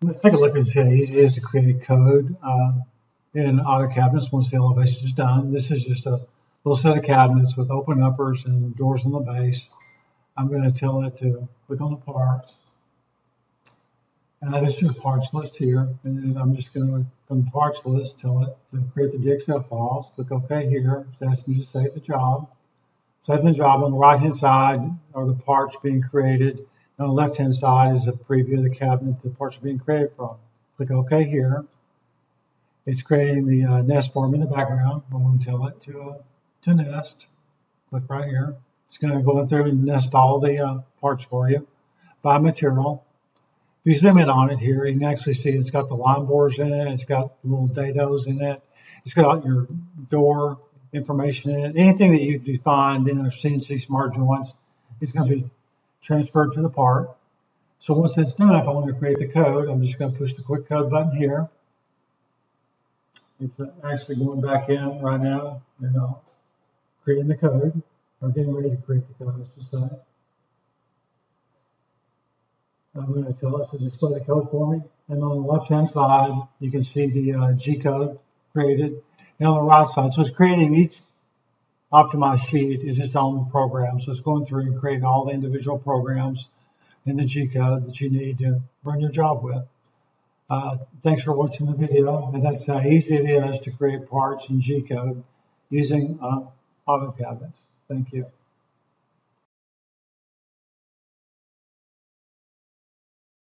Let's take a look and see how easy it is to create code in AutoCabinets once the elevation is done. This is just a little set of cabinets with open uppers and doors on the base. I'm going to tell it to click on the parts. And this is a parts list here. And then I'm just going to, from the parts list, tell it to create the DXF files. Click OK here. It's asking me to save the job. Save the job. On the right-hand side are the parts being created. On the left-hand side is a preview of the cabinets the parts are being created from. Click OK here. It's creating the nest for me in the background. I'm going to tell it to nest. Click right here. It's going to go through and nest all the parts for you by material. If you zoom in on it here, you can actually see it's got the line bores in it. It's got little dados in it. It's got your door information in it. Anything that you defined in our CNC smart joints is going to be transferred to the part. So once it's done, if I want to create the code, I'm just going to push the quick code button here. It's actually going back in right now and creating the code, or getting ready to create the code, I should say. I'm going to tell it to display the code for me. And on the left-hand side, you can see the GCode created. And on the right side, so it's creating each optimized sheet is its own program. So it's going through and creating all the individual programs in the GCode that you need to run your job with. Thanks for watching the video, and that's how easy it is to create parts in GCode using AutoCabinets. Thank you.